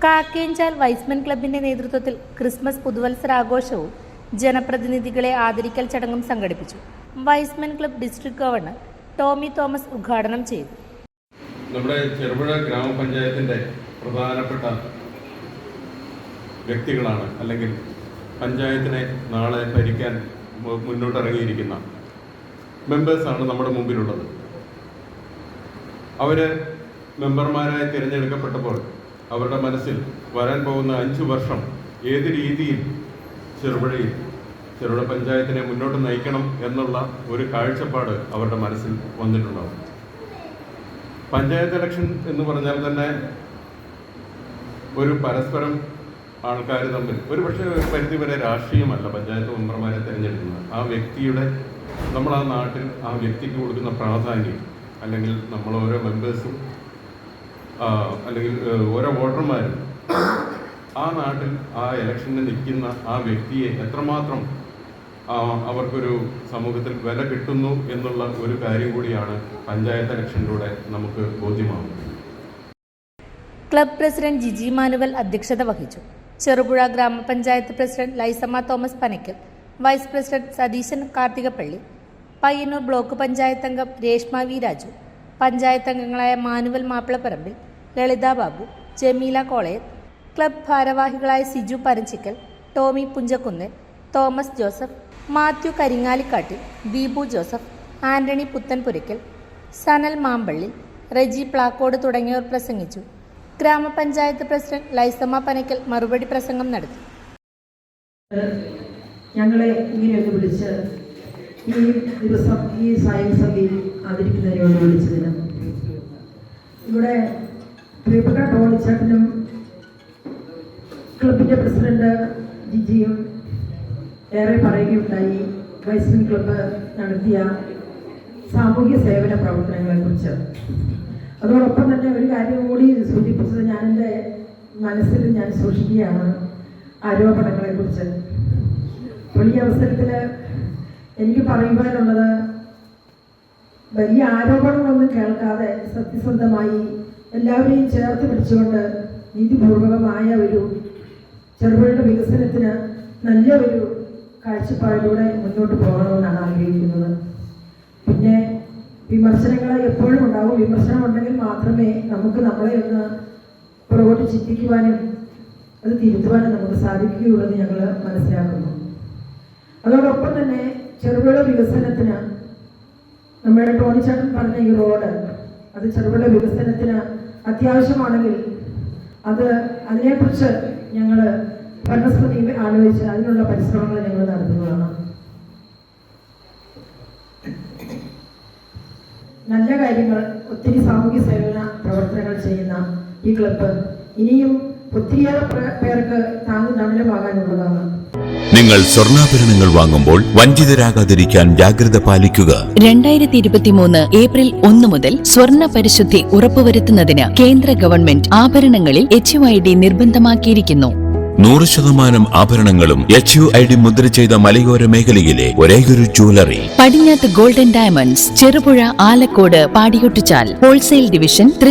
Kakkenchal wise men ക്ലബിന്റെ നേതൃത്വത്തിൽ Christmas പുതുവത്സരാഘോഷവും ജനപ്രതിനിധികളെ ആദരിക്കൽ ചടങ്ങും സംഘടിപ്പിച്ചു. Y's Men club district governor Tommy Thomas ഉദ്ഘാടനം ചെയ്തു. നമ്മുടെ ചെറുപുഴ ഗ്രാമപഞ്ചായത്തിന്റെ പ്രധാനപ്പെട്ട വ്യക്തികളാണ്, അല്ലെങ്കിൽ പഞ്ചായത്തിനെ നാളെ ഭരിക്കാൻ മുന്നോട്ടിറങ്ങിയിരിക്കുന്ന മെമ്പേഴ്സാണ് നമ്മുടെ മുമ്പിലുള്ളത്. അവർ മെമ്പർമാരായി തിരഞ്ഞെടുക്കപ്പെട്ടപ്പോൾ അവരുടെ മനസ്സിൽ വരാൻ പോകുന്ന 5 വർഷം ഏത് രീതിയിൽ ചെറുപുഴ പഞ്ചായത്തിനെ മുന്നോട്ട് നയിക്കണം എന്നുള്ള ഒരു കാഴ്ചപ്പാട് അവരുടെ മനസ്സിൽ വന്നിട്ടുണ്ടാവും. പഞ്ചായത്ത് ഇലക്ഷൻ എന്ന് പറഞ്ഞാൽ തന്നെ ഒരു പരസ്പരം ആൾക്കാർ തമ്മിൽ ഒരു പരിധിവരെ രാഷ്ട്രീയമല്ല പഞ്ചായത്ത് മെമ്പർമാരെ തിരഞ്ഞെടുക്കുന്നത്. ആ വ്യക്തിയുടെ നമ്മൾ ആ നാട്ടിൽ ആ വ്യക്തിക്ക് കൊടുക്കുന്ന പ്രാധാന്യം, അല്ലെങ്കിൽ നമ്മൾ ഓരോ മെമ്പേഴ്സും അല്ലെങ്കിൽ ഓരോ വോട്ടർമാരും ആ നാട്ടിൽ ആ ഇലക്ഷനിൽ നിൽക്കുന്ന ആ വ്യക്തിയെ എത്രമാത്രം അവർക്കൊരു സമൂഹത്തിൽ വില കിട്ടുന്നു എന്നുള്ള ഒരു കാര്യം കൂടിയാണ് പഞ്ചായത്ത് ഇലക്ഷനിലൂടെ നമുക്ക് ബോധ്യമാകുന്നത്. ക്ലബ് പ്രസിഡന്റ് ജിജി മാനുവൽ അധ്യക്ഷത വഹിച്ചു. Cherupuzha grama panchayat president Laisamma Thomas Panakkal, vice president Satheesan Karthikappally, Payyanur block panchayat അംഗം രേഷ്മ വി രാജു, പഞ്ചായത്ത് അംഗങ്ങളായ മാനുവൽ മാപ്പിളപ്പറമ്പിൽ, ലളിത ബാബു, ജമീല കോളയത്ത്, ക്ലബ് ഭാരവാഹികളായ സിജു പരഞ്ചിക്കൽ, ടോമി പുഞ്ചക്കുന്ന്, തോമസ് ജോസഫ്, മാത്യു കരിങ്ങാലിക്കാട്ടിൽ, ദീപു ജോസഫ്, ആന്റണി പുത്തൻപുരയ്ക്കൽ, സനൽ മാമ്പള്ളി, റെജി പ്ലാക്കോട് തുടങ്ങിയവർ പ്രസംഗിച്ചു. ഗ്രാമപഞ്ചായത്ത് പ്രസിഡന്റ് ലൈസമ്മ പനക്കൽ മറുപടി പ്രസംഗം നടത്തി. ഞങ്ങളെ ഇങ്ങനെയൊന്ന് വിളിച്ച് ഈ ദിവസം ഈ സായം സഭയിൽ ആദരിക്കുന്നതിനോട് വിളിച്ചതിന് ഇവിടെ പ്രിയപ്പെട്ട ടോണിച്ചേട്ടനും ക്ലബിൻ്റെ പ്രസിഡന്റ് ജിജിയും ഏറെ പറയുകയുണ്ടായി വൈസ്മെൻ ക്ലബ്ബ് നടത്തിയ സാമൂഹ്യ സേവന പ്രവർത്തനങ്ങളെക്കുറിച്ച്. അതോടൊപ്പം തന്നെ ഒരു കാര്യം കൂടി സൂചിപ്പിച്ചത് ഞാൻ എൻ്റെ മനസ്സിൽ ഞാൻ സൂക്ഷിക്കുകയാണ്, ആരോപണങ്ങളെക്കുറിച്ച്. അപ്പോൾ ഈ അവസരത്തിൽ എനിക്ക് പറയുവാനുള്ളത്, വലിയ ആരോപണങ്ങളൊന്നും കേൾക്കാതെ സത്യസന്ധമായി എല്ലാവരെയും ചേർത്ത് പിടിച്ചുകൊണ്ട് നീതിപൂർവകമായ ഒരു ചെറുപുഴയുടെ വികസനത്തിന് നല്ല ഒരു കാഴ്ചപ്പാടിലൂടെ മുന്നോട്ട് പോകണമെന്നാണ് ആഗ്രഹിക്കുന്നത്. പിന്നെ വിമർശനങ്ങൾ എപ്പോഴും ഉണ്ടാവും. വിമർശനം ഉണ്ടെങ്കിൽ മാത്രമേ നമുക്ക് നമ്മളെ ഒന്ന് പുറകോട്ട് ചിന്തിക്കുവാനും അത് തിരുത്തുവാനും നമുക്ക് സാധിക്കുകയുള്ളൂ എന്ന് ഞങ്ങൾ മനസ്സിലാക്കുന്നു. അതോടൊപ്പം തന്നെ ചെറുപുഴ വികസനത്തിന് നമ്മുടെ ടോണിച്ചേട്ടൻ പറഞ്ഞ ഈ റോഡ്, അത് ചെറുപുഴ വികസനത്തിന് അത്യാവശ്യമാണെങ്കിൽ അതിനെക്കുറിച്ച് ഞങ്ങൾ ഭരണസമിതി ആലോചിച്ച് അതിനുള്ള പരിശ്രമങ്ങൾ ഞങ്ങൾ നടത്തുന്നതാണ്. നല്ല കാര്യങ്ങൾ, ഒത്തിരി സാമൂഹ്യ സേവന പ്രവർത്തനങ്ങൾ ചെയ്യുന്ന ഈ ക്ലബ്ബ് ഇനിയും ഒത്തിരിയേറെ പേർക്ക് താങ്ങുതണലുമാകാനുള്ളതാണ്. നിങ്ങൾ സ്വർണ്ണാഭരണങ്ങൾ വാങ്ങുമ്പോൾ വഞ്ചിതരാകാതിരിക്കാൻ ജാഗ്രത പാലിക്കുക. 2023 ഏപ്രിൽ 1 മുതൽ സ്വർണ്ണ പരിശുദ്ധി ഉറപ്പുവരുത്തുന്നതിന് കേന്ദ്ര ഗവൺമെന്റ് ആഭരണങ്ങളിൽ HUID നിർബന്ധമാക്കിയിരിക്കുന്നു. 100% ആഭരണങ്ങളും HUID മുദ്ര ചെയ്ത മലയോര മേഖലയിലെ ഒരേയൊരു jewellery Padinjath golden diamonds, Cherupuzha, Alakode, Padiyotchal wholesale division.